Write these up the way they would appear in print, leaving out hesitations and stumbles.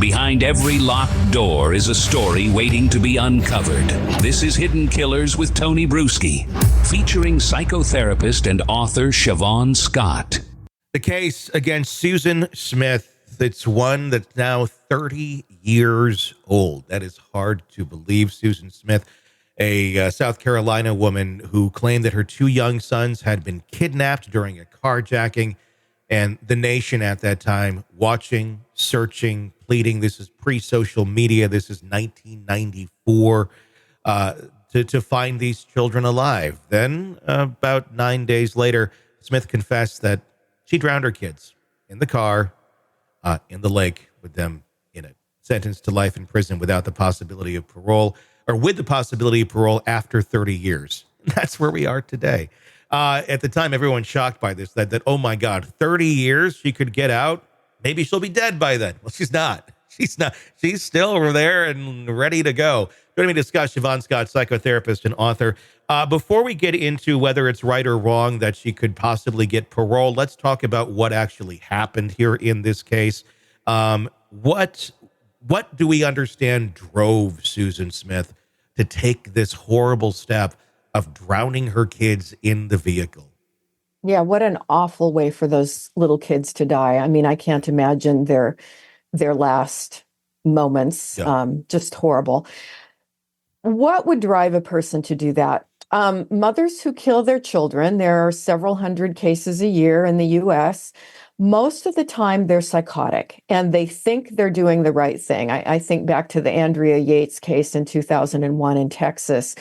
Behind every locked door is a story waiting to be uncovered. This is Hidden Killers with Tony Bruschi, featuring psychotherapist and author Shavaun Scott. The case against Susan Smith, it's one that's now 30 years old. That is hard to believe. Susan Smith, a South Carolina woman who claimed that her two young sons had been kidnapped during a carjacking, and the nation at that time watching, searching, pleading. This is pre-social media. This is 1994, to find these children alive. Then, about 9 days later, Smith confessed that she drowned her kids in the car, in the lake with them in it. Sentenced to life in prison without the possibility of parole, or with the possibility of parole after 30 years. That's where we are today. At the time, everyone's shocked by this, that, oh my God, 30 years she could get out. Maybe she'll be dead by then. Well, she's not. She's not. She's still over there and ready to go. Joining me to discuss, Shavaun Scott, psychotherapist and author. Before we get into whether it's right or wrong that she could possibly get parole, let's talk about what actually happened here in this case. What do we understand drove Susan Smith to take this horrible step of drowning her kids in the vehicle? Yeah, what an awful way for those little kids to die. I mean, I can't imagine their last moments. Yeah. Just horrible. What would drive a person to do that? Mothers who kill their children, there are several hundred cases a year in the U.S. Most of the time, they're psychotic and they think they're doing the right thing. I think back to the Andrea Yates case in 2001 in Texas,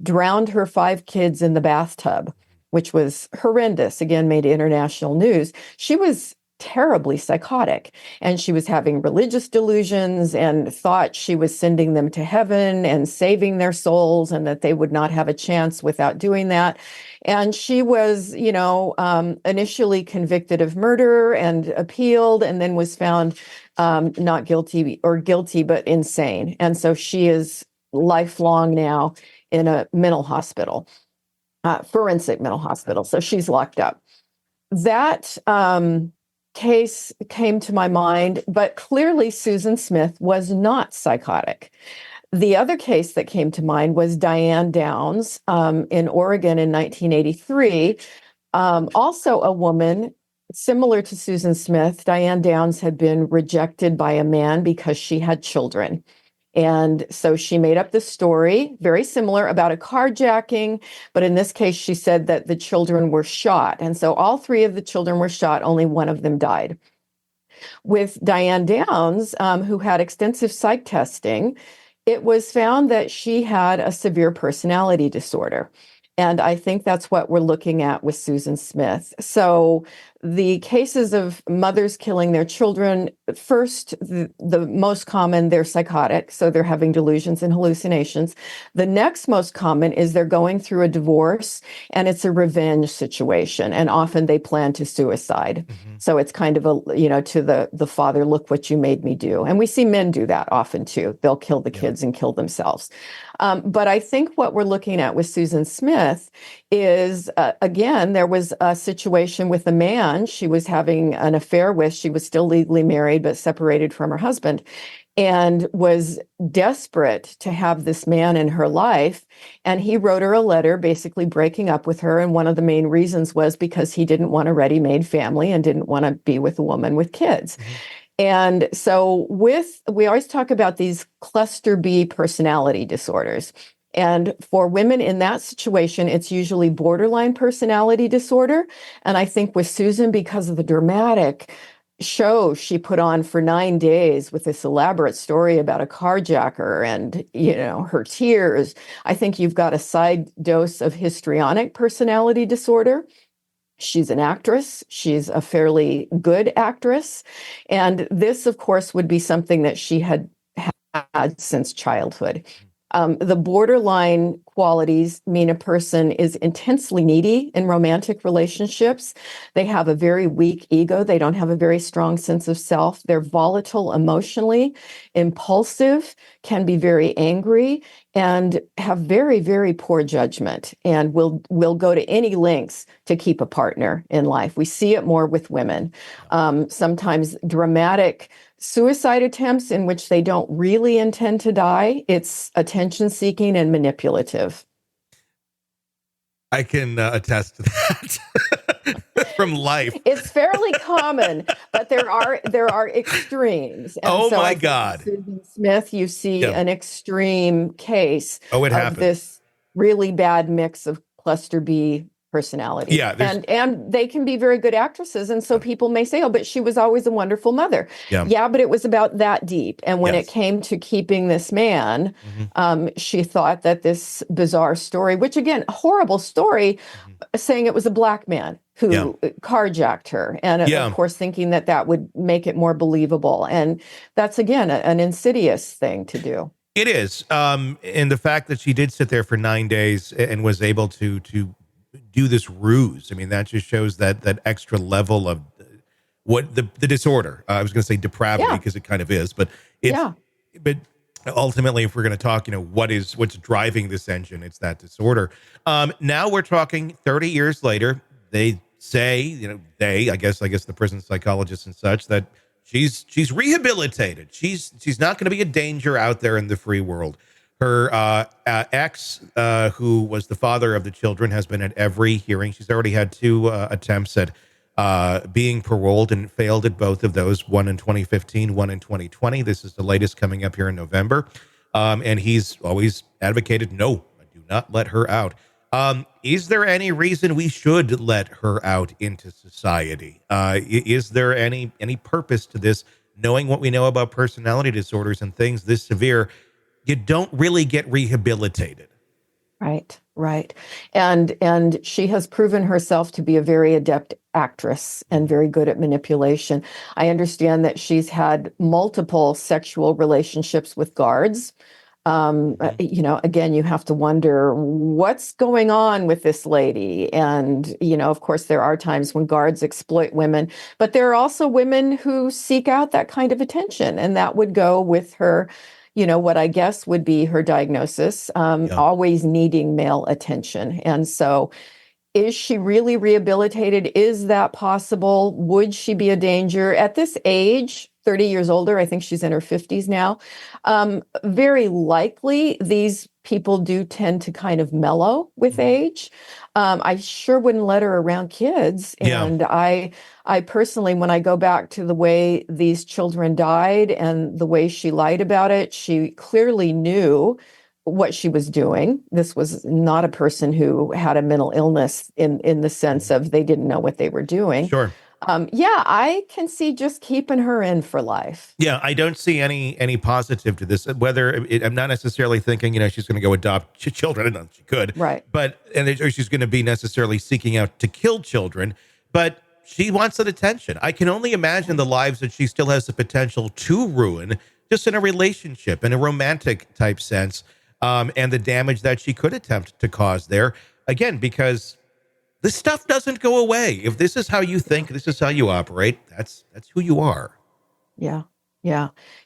drowned her 5 kids in the bathtub, which was horrendous, again, made international news. She was terribly psychotic, and she was having religious delusions and thought she was sending them to heaven and saving their souls and that they would not have a chance without doing that. And she was, initially convicted of murder and appealed, and then was found not guilty or guilty, but insane. And so she is lifelong now in a mental hospital, forensic mental hospital. So she's locked up. That case came to my mind, but clearly Susan Smith was not psychotic. The other case that came to mind was Diane Downs in Oregon in 1983. Also a woman similar to Susan Smith. Diane Downs had been rejected by a man because she had children. And so she made up this story, very similar, about a carjacking. But in this case, she said that the children were shot. And so all 3 of the children were shot. Only one of them died. With Diane Downs, who had extensive psych testing, it was found that she had a severe personality disorder. And I think that's what we're looking at with Susan Smith. So the cases of mothers killing their children, first, the most common, they're psychotic. So they're having delusions and hallucinations. The next most common is they're going through a divorce and it's a revenge situation. And often they plan to suicide. Mm-hmm. So it's kind of to the father, look what you made me do. And we see men do that often too. They'll kill the kids and kill themselves. But I think what we're looking at with Susan Smith is, again, there was a situation with a man she was having an affair with. She was still legally married, but separated from her husband, and was desperate to have this man in her life. And he wrote her a letter basically breaking up with her. And one of the main reasons was because he didn't want a ready-made family and didn't want to be with a woman with kids. Mm-hmm. And so we always talk about these cluster B personality disorders. And for women in that situation, it's usually borderline personality disorder. And I think with Susan, because of the dramatic show she put on for 9 days with this elaborate story about a carjacker and, her tears, I think you've got a side dose of histrionic personality disorder. She's an actress. She's a fairly good actress. And this, of course, would be something that she had had since childhood. The borderline qualities mean a person is intensely needy in romantic relationships. They have a very weak ego. They don't have a very strong sense of self. They're volatile emotionally, impulsive, can be very angry, and have very, very poor judgment, and will go to any lengths to keep a partner in life. We see it more with women. Sometimes dramatic suicide attempts in which they don't really intend to die. It's attention seeking and manipulative. I can attest to that from life. It's fairly common, but there are extremes. And Oh so my I think God. with Susan Smith, you see Yeah. an extreme case Oh, it of happens. this really bad mix of cluster B personality. Yeah, and they can be very good actresses. And so people may say, oh, but she was always a wonderful mother. Yeah. But it was about that deep. And when Yes. it came to keeping this man, she thought that this bizarre story, which again, a horrible story, saying it was a black man who carjacked her. And of course, thinking that that would make it more believable. And that's, again, an insidious thing to do. It is. And the fact that she did sit there for 9 days and was able to do this ruse, I mean, that just shows that extra level of what the disorder. I was going to say depravity because it kind of is, but but ultimately, if we're going to talk, what's driving this engine, it's that disorder. Now we're talking 30 years later. They say, I guess the prison psychologists and such, that she's rehabilitated. She's not going to be a danger out there in the free world. Her ex, who was the father of the children, has been at every hearing. She's already had 2 attempts at being paroled and failed at both of those, one in 2015, one in 2020. This is the latest coming up here in November. And he's always advocated, no, do not let her out. Is there any reason we should let her out into society? Is there any purpose to this? Knowing what we know about personality disorders and things this severe, you don't really get rehabilitated. Right. And she has proven herself to be a very adept actress and very good at manipulation. I understand that she's had multiple sexual relationships with guards. Again, you have to wonder what's going on with this lady. And, of course, there are times when guards exploit women, but there are also women who seek out that kind of attention. And that would go with her, what I guess would be her diagnosis, always needing male attention. And so is she really rehabilitated? Is that possible? Would she be a danger at this age? 30 years older, I think she's in her 50s now. Very likely, these people do tend to kind of mellow with age. I sure wouldn't let her around kids. And I personally, when I go back to the way these children died and the way she lied about it, she clearly knew what she was doing. This was not a person who had a mental illness in the sense of they didn't know what they were doing. Sure. I can see just keeping her in for life. Yeah, I don't see any positive to this. I'm not necessarily thinking, she's going to go adopt children. I don't know she could. Right. Or she's going to be necessarily seeking out to kill children. But she wants that attention. I can only imagine the lives that she still has the potential to ruin just in a relationship, in a romantic type sense, and the damage that she could attempt to cause there. Again, because this stuff doesn't go away. If this is how you think, this is how you operate, that's who you are. Yeah.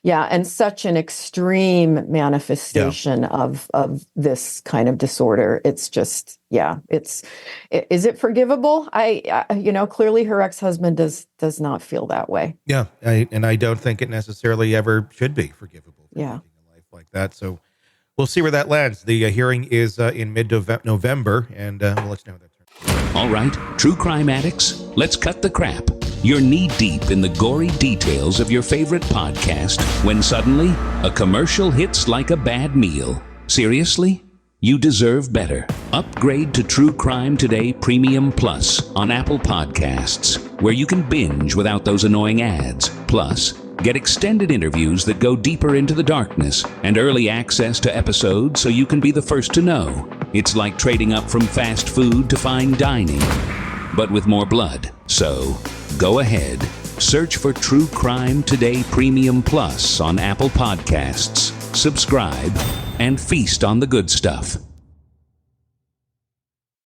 And such an extreme manifestation of this kind of disorder. It's just, is it forgivable? Clearly her ex-husband does not feel that way. Yeah. I don't think it necessarily ever should be forgivable for living a life like that. So we'll see where that lands. The hearing is in mid-November, and we'll let you know that. All right, true crime addicts, let's cut the crap. You're knee-deep in the gory details of your favorite podcast when suddenly a commercial hits like a bad meal. Seriously? You deserve better. Upgrade to True Crime Today Premium Plus on Apple Podcasts, where you can binge without those annoying ads. Plus, get extended interviews that go deeper into the darkness and early access to episodes so you can be the first to know. It's like trading up from fast food to fine dining, but with more blood. So, go ahead. Search for True Crime Today Premium Plus on Apple Podcasts. Subscribe and feast on the good stuff.